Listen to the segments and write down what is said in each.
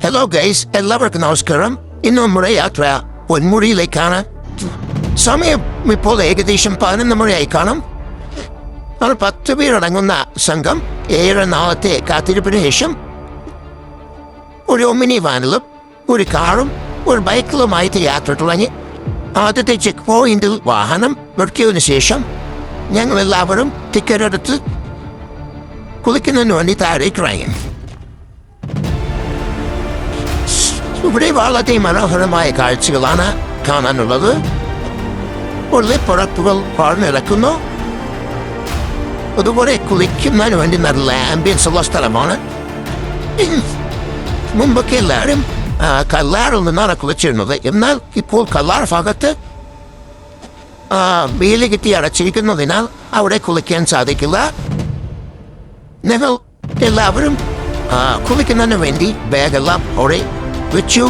Hello guys, എല്ലാവർക്കും നമസ്കാരം. ഇന്ന് നമ്മുടെ യാത്ര പൊന്മുടിയിലേക്കാണ്. സമയം ഇപ്പോൾ ഏകദേശം 11 മണിയായി കാണും. നമ്മൾ 10 പേരടങ്ങുന്ന സംഘം 7 നാളത്തെ കാത്തിരിപ്പിന് ശേഷം ഒരു ഒമിനി വാനിലും ഒരു കാറും ഒരു ബൈക്കിലുമായിട്ട് യാത്ര തുടങ്ങി. ആദ്യത്തെ ചെക്ക് പോയിന്റിൽ വാഹനം നിർത്തിയതിനു ശേഷം ഞങ്ങൾ എല്ലാവരും ടിക്കറ്റ് എടുത്ത് കുളിക്കുന്നതിന് വേണ്ടി താഴേക്ക് ഇറങ്ങി. ഇവിടെ വളരെ മനോഹരമായ കാഴ്ചകളാണ് കാണാനുള്ളത്. പുറപ്പുകൾ പാർന്നിറക്കുന്നു. അതുപോലെ കുളിക്കുന്നതിന് വേണ്ടി നല്ല ആംബിയൻസ് ഉള്ള സ്ഥലമാണ്. മുമ്പൊക്കെ എല്ലാവരും കല്ലാറിൽ നിന്നാണ് കുളിച്ചിരുന്നത്. എന്നാൽ ഇപ്പോൾ കല്ലാർ ഭാഗത്ത് വേലി കെട്ടി അടച്ചിരിക്കുന്നതിനാൽ അവിടെ കുളിക്കാൻ സാധിക്കില്ല. ഞങ്ങൾ എല്ലാവരും കുളിക്കുന്നതിന് വേണ്ടി ബാഗെല്ലാം അവിടെ വെച്ചു.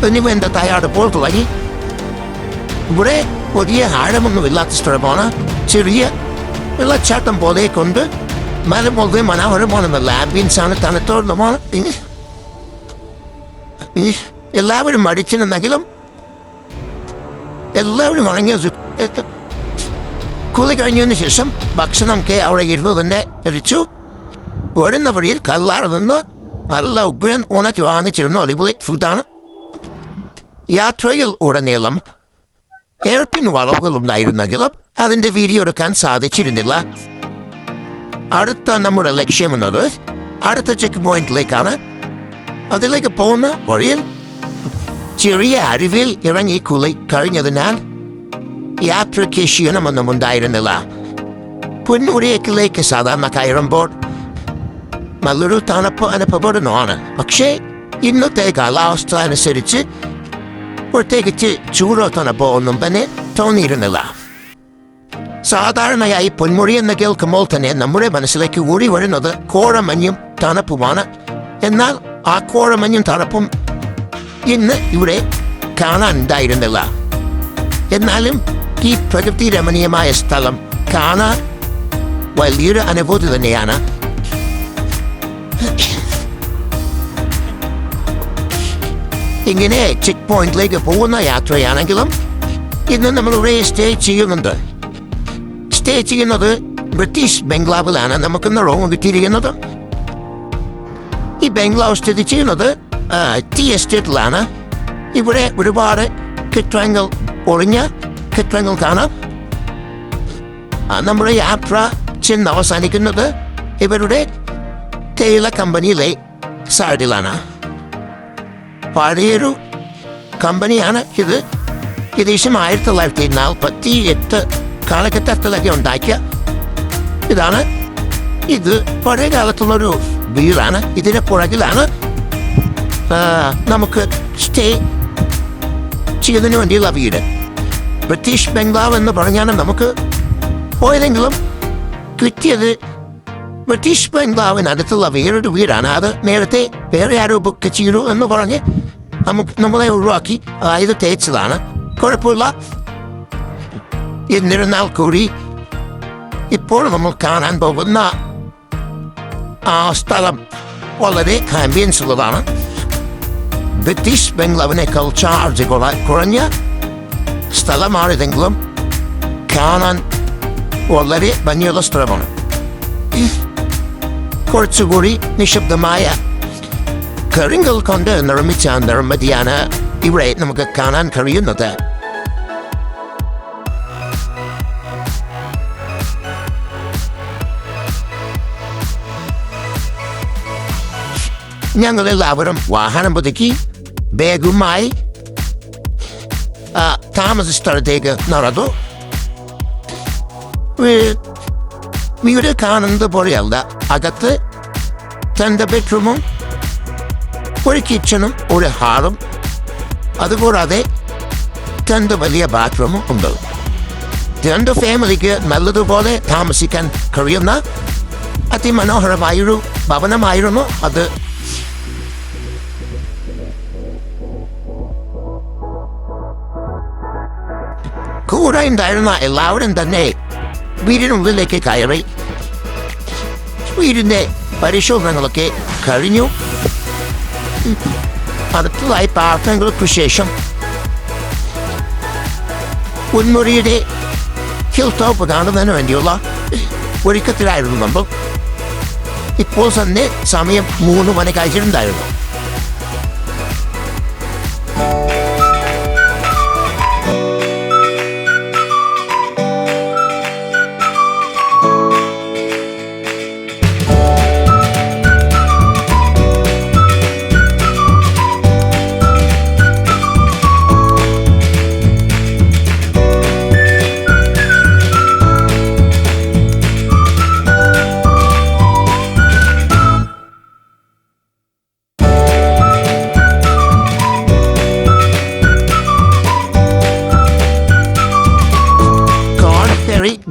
എന്നിവന്റെ തയ്യാറെടുപ്പോൾ തുടങ്ങി. ഇവിടെ വലിയ ആഴമൊന്നുമില്ലാത്ത സ്ഥലമാണ്. ചെറിയ വെള്ളച്ചാട്ടം പോലെ കൊണ്ട് മല പോലെ മനോഹരമാണ്. നല്ല ആംബിയൻസ് ആണ്, തണുത്തോർന്നമാണ്. എല്ലാവരും മടിച്ചിരുന്നെങ്കിലും എല്ലാവരും ഇറങ്ങിയ കുളി കഴിഞ്ഞതിന് ശേഷം ഭക്ഷണമൊക്കെ അവിടെ ഇരുന്ന് തന്നെ കഴിച്ചു. വരുന്ന വഴിയിൽ കല്ലാറിൽ നിന്ന് നല്ല ഉഗ്രൻ ഉണക്കി വാങ്ങിച്ചിരുന്നു. അടിപൊളി ഫുഡാണ്. യാത്രയിൽ ഉടനീളം എയർപിൻ വളവുകളുണ്ടായിരുന്നെങ്കിലും അതിന്റെ വീഡിയോ എടുക്കാൻ സാധിച്ചിരുന്നില്ല. അടുത്ത നമ്മുടെ ലക്ഷ്യമെന്നത് അടുത്ത ചെക്ക് പോയിന്റിലേക്കാണ്. അതിലേക്ക് പോകുന്ന വഴിയിൽ ചെറിയ അരുവിൽ ഇറങ്ങി കുളി കഴിഞ്ഞതിനാൽ യാത്രയ്ക്ക് ക്ഷീണമൊന്നും ഉണ്ടായിരുന്നില്ല. പൊന്മുടിയേക്കിലേക്ക് സാധാരണ കയറുമ്പോൾ നല്ലൊരു തണുപ്പ് അനുഭവപ്പെടുന്നതാണ്. പക്ഷേ ഇന്നത്തെ കാലാവസ്ഥ അനുസരിച്ച് പ്രത്യേകിച്ച് ചൂടോ തണുപ്പോ ഒന്നും തന്നെ തോന്നിയിരുന്നില്ല. സാധാരണയായി പൊന്മുടി എന്ന് കേൾക്കുമ്പോൾ തന്നെ നമ്മുടെ മനസ്സിലേക്ക് ഓടി വരുന്നത് കോടമഞ്ഞും തണുപ്പുമാണ്. എന്നാൽ ആ കോടമഞ്ഞും തണുപ്പും ഇന്ന് ഇവിടെ കാണാനുണ്ടായിരുന്നില്ല. എന്നാലും ഈ പ്രകൃതി രമണീയമായ സ്ഥലം കാണാൻ വലിയൊരു അനുഭൂതി തന്നെയാണ്. ഇങ്ങനെ ചെക്ക് പോയിന്റിലേക്ക് പോകുന്ന യാത്രയാണെങ്കിലും ഇന്ന് നമ്മളിവിടെ സ്റ്റേ ചെയ്യുന്നത് ബ്രിട്ടീഷ് ബംഗ്ലാവിലാണ്. നമുക്കിന്ന് റൂം കിട്ടിയിരിക്കുന്നത്. ഈ ബംഗ്ലാവ് സ്ഥിതി ചെയ്യുന്നത് ടീ എസ്റ്റേറ്റിലാണ്. ഇവിടെ ഒരുപാട് കെട്ടിടങ്ങൾ, ഒളിഞ്ഞ കെട്ടിടങ്ങൾ കാണാം. നമ്മുടെ യാത്ര ചെന്ന് അവസാനിക്കുന്നത് ഇവരുടെ തേയില കമ്പനിയിലെ സൈഡിലാണ്. പഴയൊരു കമ്പനിയാണ് ഇത്. ഏകദേശം 1948 കാലഘട്ടത്തിലൊക്കെ ഉണ്ടാക്കിയ ഇതാണ്. ഇത് പഴയ കാലത്തുള്ളൊരു വീടാണ്. ഇതിന് പുറകിലാണ് നമുക്ക് സ്റ്റേ ചെയ്യുന്നതിന് വേണ്ടിയുള്ള വീട്. ബ്രിട്ടീഷ് ബംഗ്ലാവ് എന്ന് പറഞ്ഞാണ് നമുക്ക് പോയതെങ്കിലും കിട്ടിയത് ബ്രിട്ടീഷ് ബംഗ്ലാവിനടുത്തുള്ള വേറൊരു വീടാണ്. അത് നേരത്തെ വേറെ ആരോ ബുക്ക് ചെയ്തു എന്ന് പറഞ്ഞ് നമ്മളെ ഒഴിവാക്കി ഇത് തേച്ചതാണ്. കുഴപ്പമില്ല. എന്നിരുന്നാൽ കൂടി ഇപ്പോൾ നമ്മൾ കാണാൻ പോകുന്ന ആ സ്ഥലം വളരെ ആംബിയൻസ് ഉള്ളതാണ്. ബ്രിട്ടീഷ് ബംഗ്ലാവിനേക്കാൾ ചാർജ് കുറഞ്ഞ സ്ഥലമാണിതെങ്കിലും കാണാൻ വളരെ ഭംഗിയുള്ള സ്ഥലമാണ്. കുറച്ചുകൂടി നിശബ്ദമായ കരിങ്കൽ കൊണ്ട് നിർമ്മിച്ച നിർമ്മിതിയാണ് ഇവിടെ നമുക്ക് കാണാൻ കഴിയുന്നത്. ഞങ്ങളെല്ലാവരും വാഹനം പുതുക്കി ബാഗുമായി താമസ സ്ഥലത്തേക്ക് നടന്നു. വീട് കാണുന്നത് പോലെയല്ല. അകത്ത് 2 ബെഡ്റൂമും ഒരു കിച്ചണും ഒരു ഹാളും അതുകൂടാതെ 2 വലിയ ബാത്റൂമും ഉണ്ട്. 2 ഫാമിലിക്ക് നല്ലതുപോലെ താമസിക്കാൻ കഴിയുന്ന അതിമനോഹരമായൊരു ഭവനമായിരുന്നു അത്. കൂടെ ഉണ്ടായിരുന്ന എല്ലാവരും തന്നെ വീടിനുള്ളിലേക്ക് കയറി. വീടിന്റെ പരിശോധനകളൊക്കെ കഴിഞ്ഞു. അടുത്തതായി പ്രാർത്ഥനകൾക്ക് ശേഷം പൊന്മുടിയുടെ ഹിൽ ടോപ്പ് കാണുന്നതിന് വേണ്ടിയുള്ള ഒരുക്കത്തിലായിരുന്നു നമ്മൾ. ഇപ്പോൾ തന്നെ സമയം 3 മണി കഴിഞ്ഞിട്ടുണ്ടായിരുന്നു.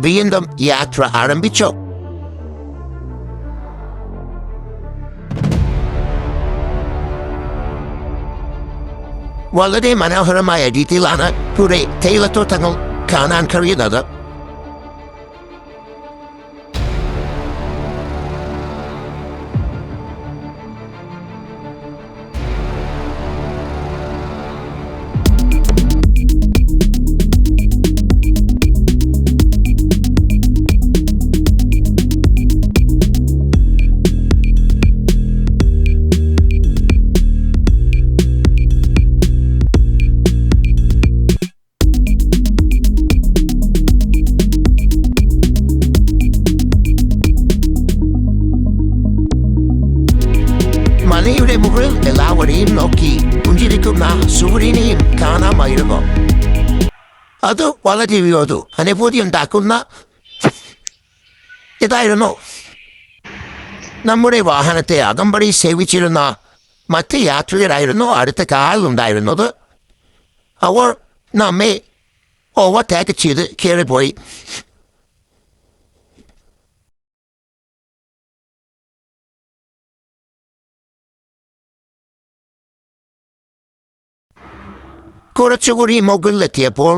വീണ്ടും യാത്ര ആരംഭിച്ചു. വളരെ മനോഹരമായ രീതിയിലാണ് ഇവിടെ തേയിലത്തോട്ടങ്ങൾ കാണാൻ കഴിയുന്നത്. മലയുടെ മുകളിൽ എല്ലാവരെയും നോക്കി പുഞ്ചിരിക്കുന്ന സൂര്യനെയും കാണാമായിരുന്നു. അത് വളരെ അനുഭൂതി ഉണ്ടാക്കുന്ന ഇതായിരുന്നു. നമ്മുടെ വാഹനത്തെ അകമ്പടി സേവിച്ചിരുന്ന മറ്റ് യാത്രികരായിരുന്നു അടുത്ത കാറിലുണ്ടായിരുന്നത്. അവർ നമ്മെ ഓവർടേക്ക് ചെയ്ത് കയറിപ്പോയി. കുറച്ചുകൂടി മുകളിലെത്തിയപ്പോൾ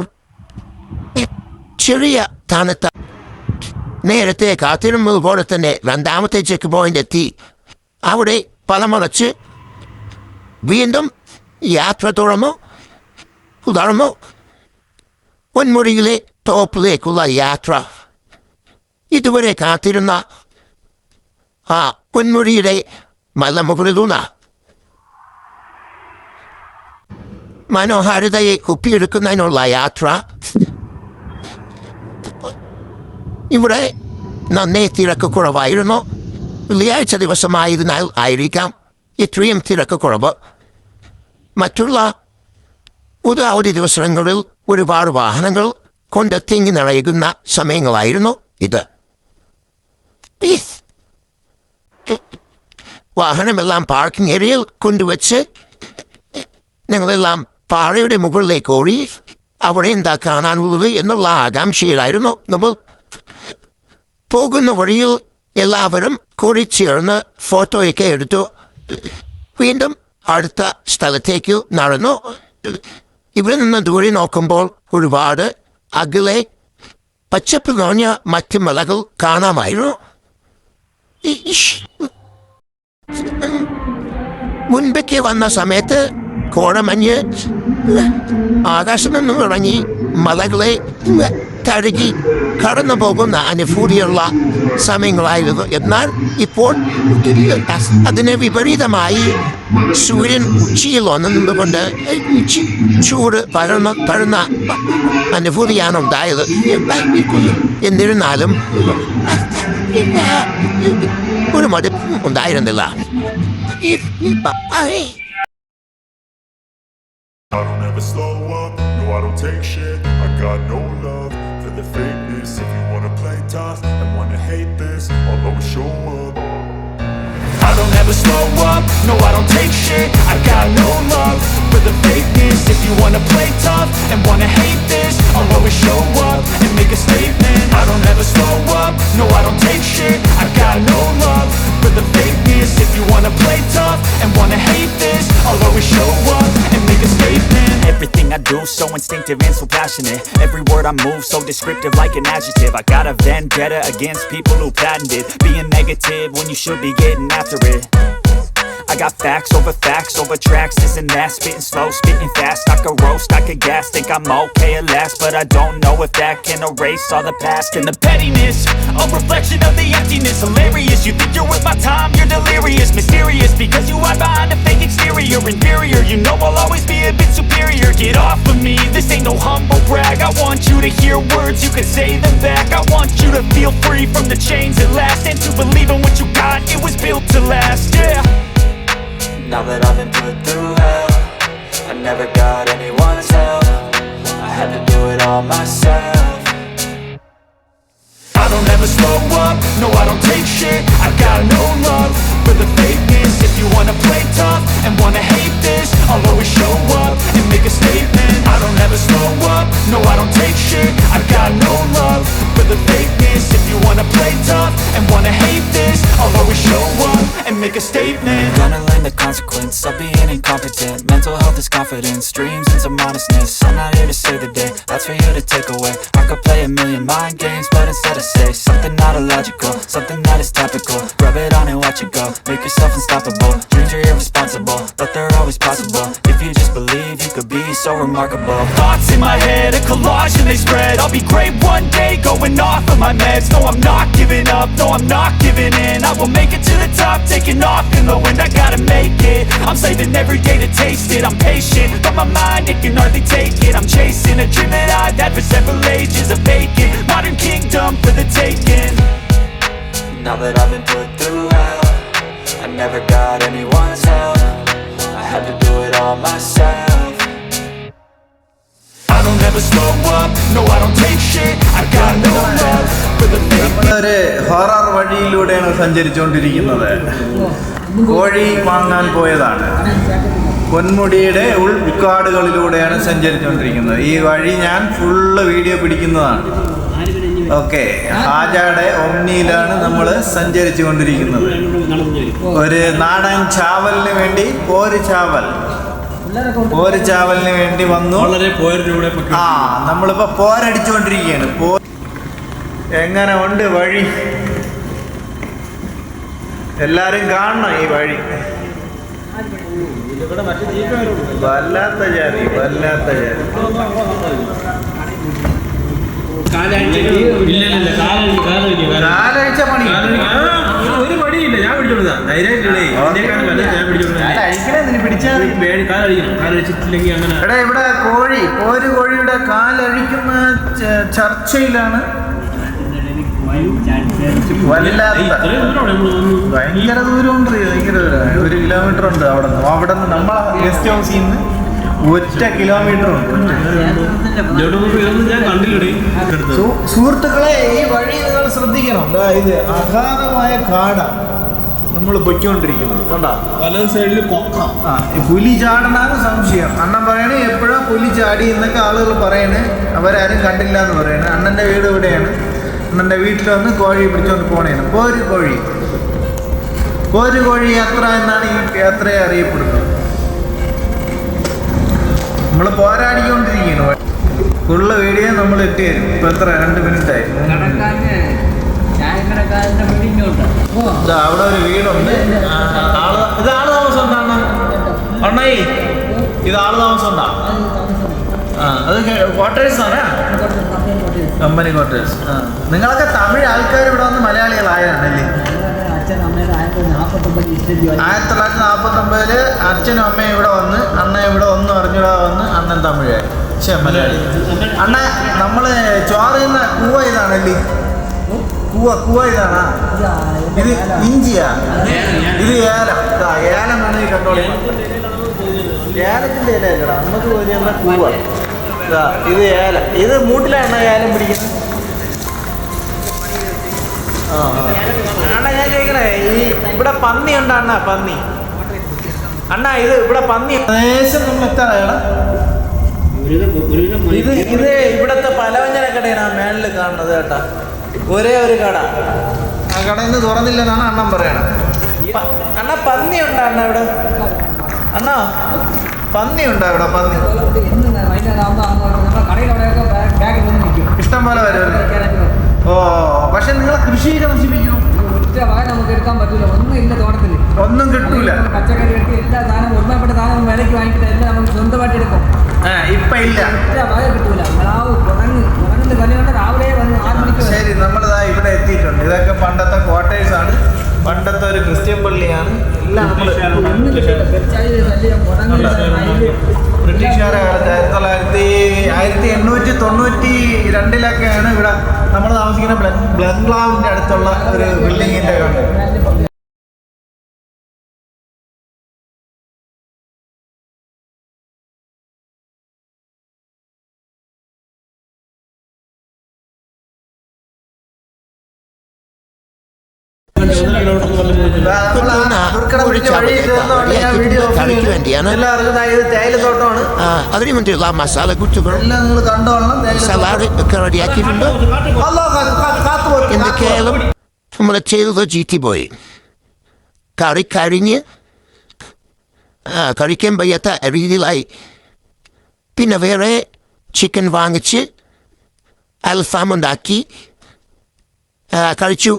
ചെറിയ തണുത്ത നേരത്തെ കാത്തിരുന്നത് പോലെ തന്നെ രണ്ടാമത്തെ ചെക്ക് പോയിന്റ് എത്തി. അവിടെ പലമടച്ച് വീണ്ടും യാത്ര തുടർന്നു. പൊന്മുടിയിലെ ടോപ്പിലേക്കുള്ള യാത്ര. ഇതുവരെ കാത്തിരുന്ന ആ പൊന്മുടിയുടെ മലമുകളിലുള്ള മനോഹാരിതയെ കുപ്പിയെടുക്കുന്നതിനുള്ള യാത്ര. ഇവിടെ നന്നേ തിരക്ക് കുറവായിരുന്നു. വെള്ളിയാഴ്ച ദിവസമായതിനാൽ ആയിരിക്കാം ഇത്രയും തിരക്ക് കുറവ്. മറ്റുള്ള അവധി ദിവസങ്ങളിൽ ഒരുപാട് വാഹനങ്ങൾ കൊണ്ട് തിങ്ങി നിറയുന്ന സമയങ്ങളായിരുന്നു ഇത്. വാഹനമെല്ലാം പാർക്കിംഗ് ഏരിയയിൽ കൊണ്ടുവച്ച് ഞങ്ങളെല്ലാം പാറയുടെ മുകളിലേക്ക് ഓടി അവിടെ എന്താ കാണാനുള്ളത് എന്നുള്ള ആകാംക്ഷയിലായിരുന്നു നമ്മൾ. പോകുന്ന വഴിയിൽ എല്ലാവരും കൂടി ചേർന്ന് ഫോട്ടോയൊക്കെ എടുത്തു. വീണ്ടും അടുത്ത സ്ഥലത്തേക്ക് നടന്നു. ഇവിടെ നിന്ന് ദൂരെ നോക്കുമ്പോൾ ഒരുപാട് അകലെ പച്ചപ്പ് നിറഞ്ഞ മറ്റ് മലകൾ കാണാമായിരുന്നു. മുൻപൊക്കെ വന്ന സമയത്ത് കോടമഞ്ഞ് ആകാശം നിന്നും ഇറങ്ങി മലകളെ തഴുകി കടന്നു പോകുന്ന അനുഭൂതിയുള്ള സമയങ്ങളായിരുന്നു. എന്നാൽ ഇപ്പോൾ അതിന് വിപരീതമായി സൂര്യൻ ഉച്ചയിൽ വന്നതുകൊണ്ട് ചൂട് പരന്ന അനുഭൂതിയാണ് ഉണ്ടായത്. എന്നിരുന്നാലും ഒരു മടുപ്പും ഉണ്ടായിരുന്നില്ല. I don't ever slow up, no I don't take shit. I got no love for the fakeness. If you wanna play tough and wanna hate this, I'll always show up. I don't ever slow up, no I don't take shit. I got no love for the fakeness. If you wanna play tough and wanna hate this, I'll always show up and make a statement. I don't ever slow up, no I don't take shit. I got no love for the fakeness. If you wanna play tough and wanna hate this, I'll always show up and make a statement. Everything I do so instinctive and so passionate. Every word I move so descriptive like an adjective. I got a vendetta against people who patented being negative when you should be getting after it. I got facts over tracks, this and that, spitting slow, spitting fast. I could roast, I could gas, think I'm okay at last, but I don't know if that can erase all the past. And the pettiness, a reflection of the emptiness. Hilarious, you think you're worth my time, you're delirious. Mysterious, because you hide behind a fake exterior. Inferior, you know I'll always be a bit superior. Get off of me, this ain't no humble brag. I want you to hear words, you can say them back. I want you to feel free from the chains that last, and to believe in what you got, it was built to last, yeah. Now that I've been put through hell, I never got anyone's help, I had to do it all myself. I don't ever slow up, no I don't take shit. I got no love for the fakeness. If you wanna play tough and wanna hate this, I'll always show up and make a statement. I don't ever slow up, no I don't take shit. I got no love for the fakeness. If you wanna play tough and wanna hate this, I'll always show up and make a statement. Gonna learn the consequence of being incompetent. Mental health is confidence, dreams and some honestness. I'm not here to save the day, that's for you to take away. I could play a million mind games, but instead of say something not illogical, something that is topical. Rub it on and watch it go, make yourself unstoppable. Dreams are irresponsible, but they're always possible. If you just believe, you could be so remarkable. Thoughts in my head, a collage and they spread. I'll be great one day, going off of my meds. No, I'm not giving up, no, I'm not giving in. I will make it to the top, taking off in the wind. I gotta make it, I'm saving every day to taste it. I'm patient, but my mind, it can hardly take it. I'm chasing a dream that I've had for several ages. A vacant, modern kingdom for the taking. Now that I've been put through hell, I never got anyone's help, I had to do it all myself. I don't ever slow up, no I don't take shit. I got no love for the fake. നമ്മളൊരു horror വഴിയിലൂടെയാണ് സഞ്ചരിച്ചുകൊണ്ടിരിക്കുന്നത്. കോഴി വാങ്ങാൻ പോയതാണ്. പൊന്മുടിയുടെ ഉൾക്കാടുകളിലൂടെയാണ് സഞ്ചരിച്ചുകൊണ്ടിരിക്കുന്നത്. ഈ വഴി ഞാൻ full video പിടിക്കുന്നതാണ്. Okay, ഹാജയുടെ ഒമ്നിയിലാണ് നമ്മൾ സഞ്ചരിച്ചു കൊണ്ടിരിക്കുന്നത്. ഒരു നാടൻ ചാവലിന് വേണ്ടി പോര് ചാവലിന് വേണ്ടി വന്നു. നമ്മളിപ്പോ പോരടിച്ചുകൊണ്ടിരിക്കുകയാണ്. എങ്ങനെ ഉണ്ട് വഴി? എല്ലാരും കാണണം ഈ വഴി. വല്ലാത്ത ജാതി. കാലഴിച്ച പണി ഒരു പണിയില്ല, ഞാൻ പിടിച്ചോളൂ. എടാ, ഇവിടെ കോഴിയുടെ കാലഴിക്കുന്ന ചർച്ചയിലാണ്. ഭയങ്കര ദൂരമുണ്ട്, 1 കിലോമീറ്റർ ഉണ്ട്. അവിടെ നിന്ന് നമ്മളെ ഗസ്റ്റ് ഹൗസിൽ നിന്ന് 1 കിലോമീറ്റർ ഉണ്ട്. സുഹൃത്തുക്കളെ, ഈ വഴി നിങ്ങൾ ശ്രദ്ധിക്കണം. ഇത് അഗാധമായ കാടാണ് നമ്മൾ പൊയ്ക്കൊണ്ടിരിക്കുന്നത്. കണ്ടാ, വലത് സൈഡിൽ കൊക്ക. പുലി ചാടനാണ് സംശയം. അണ്ണൻ പറയണേ എപ്പോഴാ പുലി ചാടി എന്നൊക്കെ ആളുകൾ പറയണേ. അവരാരും കണ്ടില്ല എന്ന് പറയണേ. അണ്ണൻ്റെ വീട് ഇവിടെയാണ്. അണ്ണൻ്റെ വീട്ടിൽ വന്ന് കോഴി പിടിച്ചോണ്ട് പോണേന്. പോര് കോഴി യാത്ര എന്നാണ് ഈ യാത്രയെ അറിയപ്പെടുന്നത്. നമ്മൾ പോരാടിക്കൊണ്ടിരിക്കുന്നു. ഫുള്ള് വീഡിയോ നമ്മൾ ഇട്ട് തരും. ഇപ്പം എത്ര 2 മിനിറ്റായി. അവിടെ ഒരു വീടുണ്ട്. ഇത് ആള് താമസം ഉണ്ടാണ് അണ്ണായി. ഇത് ആള് താമസം ഉണ്ടാ. അത് ക്വാർട്ടേഴ്സാണ്, കമ്പനി ക്വാർട്ടേഴ്സ്. നിങ്ങളൊക്കെ തമിഴ് ആൾക്കാർ ഇവിടെ വന്ന് മലയാളികളായാണല്ലേ? 1949 അച്ഛനും അമ്മയും ഇവിടെ വന്ന്, അണ്ണ ഇവിടെ ഒന്നും അറിഞ്ഞൂടാ വന്ന്, അണ്ണൻ തമിഴായി. മലയാളി. അണ്ണ നമ്മള് ചോറുന്ന കൂവ ഇതാണല്ലേ? കൂവ ഇതാണാ? ഇത് ഇഞ്ചിയാ? ഇത് ഏലം. ഏലം വേണം ഈ കണ്ടോളി. ഏലത്തിന്റെ ഇല അല്ലടാ, നമുക്ക് പോലെയുള്ള കൂവ. ഇത് ഏലം. ഇത് മൂട്ടിലാണ് ഏലം പിടിക്കുന്നത്. അണ്ണാ, ഞാൻ ചോദിക്കണേ, ഈ ഇവിടെ പന്നി ഉണ്ടോ അണ്ണാ? പന്നി അണ്ണാ, ഇത് ഇവിടെ പന്നി ഏകദേശം നമ്മൾ എത്താറാണ്. ഇത് ഇവിടത്തെ പലവ്യഞ്ജന കടയാണ് മേളിൽ കാണുന്നത് കേട്ടാ. ഒരേ ഒരു കട. ആ കടയിൽ നിന്ന് തുറന്നില്ലെന്നാണ് അണ്ണൻ പറയണത്. അണ്ണാ, പന്നി ഉണ്ടോ അണ്ണ ഇവിടെ? അണ്ണാ, പന്നി ഉണ്ടോ ഇവിടെ? പന്നി ഇഷ്ടം പോലെ വരും. ഓ, പക്ഷെ നിങ്ങൾ കൃഷിയൊക്കെ നശിപ്പിക്കും. വക നമുക്ക് എടുക്കാൻ പറ്റില്ല, ഒന്നും ഇല്ല തോട്ടത്തിൽ, ഒന്നും കിട്ടൂല. പച്ചക്കറി കെട്ടി എല്ലാ സാധനവും ഒരുമപ്പെട്ട സാധനം വിലയ്ക്ക് വാങ്ങിച്ചിട്ട് എല്ലാം നമുക്ക് സ്വന്തമായിട്ട് എടുക്കും. ഇപ്പൊ ഇല്ല, വക കിട്ടൂല. ഉറങ്ങുന്ന കളിയുണ്ട്, രാവിലെ വന്ന് 6 മണിക്ക്. ശരി, നമ്മളിതാ ഇവിടെ എത്തിയിട്ടുണ്ട്. ഇതൊക്കെ പണ്ടത്തെ ക്വാർട്ടേഴ്സ് ആണ്, പണ്ടത്തെ ഒരു ക്രിസ്ത്യൻ പള്ളിയാണ്. എല്ലാം നമ്മൾ ബ്രിട്ടീഷുകാരെ കാലത്ത് 1892 ഇവിടെ നമ്മൾ താമസിക്കുന്ന ബംഗ്ലാവിൻ്റെ അടുത്തുള്ള ഒരു ബിൽഡിങ്ങിൻ്റെ കണ്ടത്. കറിക്ക് വേണ്ടിയാണ്. അതിന് വേണ്ടിയുള്ള മസാല കൂട്ടുകൾ സലാഡ് ഒക്കെ റെഡിയാക്കിയിട്ടുണ്ട്. എന്തൊക്കെയായാലും നമ്മൾ ചെയ്തത് GT പോയി. കറി കരിഞ്ഞ് കഴിക്കാൻ വയ്യാത്ത രീതിയിലായി. പിന്നെ വേറെ ചിക്കൻ വാങ്ങിച്ച് അൽഫാം ഉണ്ടാക്കി കഴിച്ചു.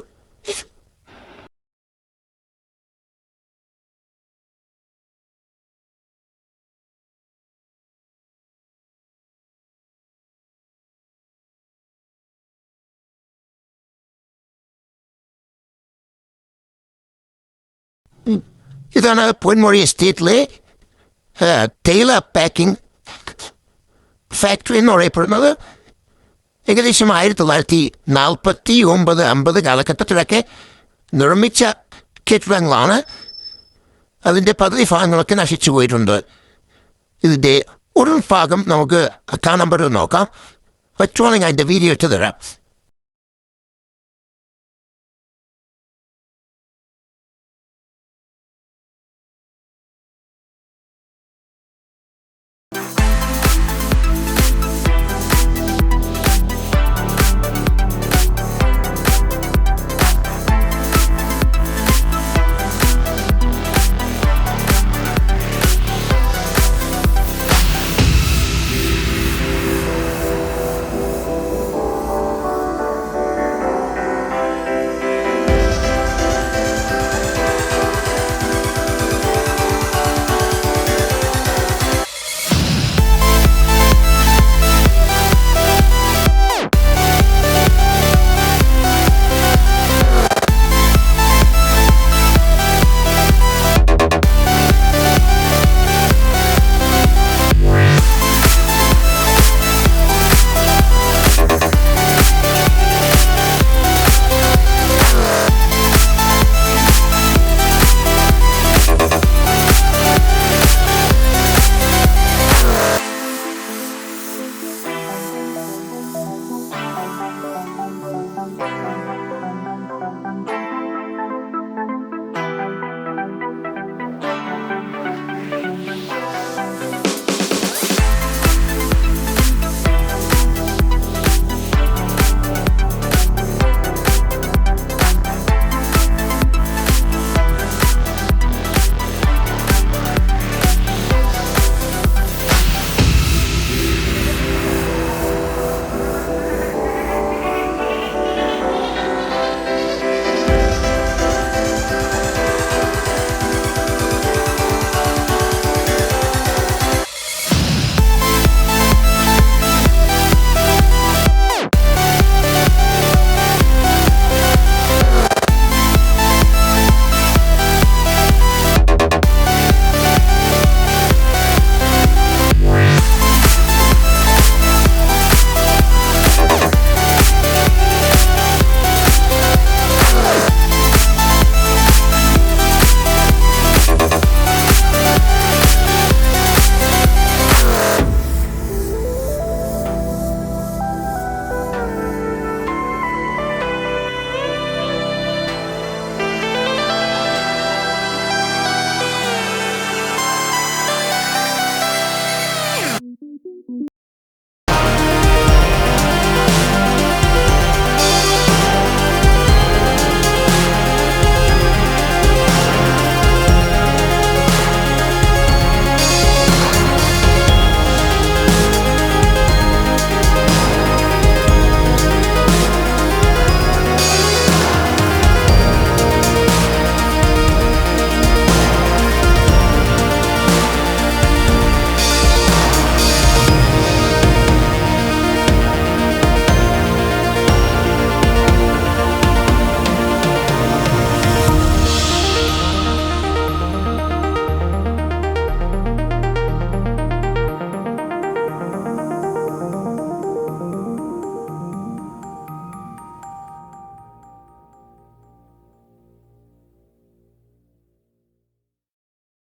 ഇതാണ് പൊന്മുഴി എസ്റ്റേറ്റിലെ തേയില പാക്കിംഗ് ഫാക്ടറി എന്ന് പറയപ്പെടുന്നത്. ഏകദേശം 1949-50 കാലഘട്ടത്തിലൊക്കെ നിർമ്മിച്ച കെട്ടിടങ്ങളാണ്. അതിൻ്റെ പകുതി ഭാഗങ്ങളൊക്കെ നശിച്ചു പോയിട്ടുണ്ട്. ഇതിൻ്റെ ഒരു ഭാഗം നമുക്ക് കാണാൻ പറ്റും, നോക്കാം. പറ്റുവാണെങ്കിൽ അതിൻ്റെ വീഡിയോ ഇട്ട് തരാം.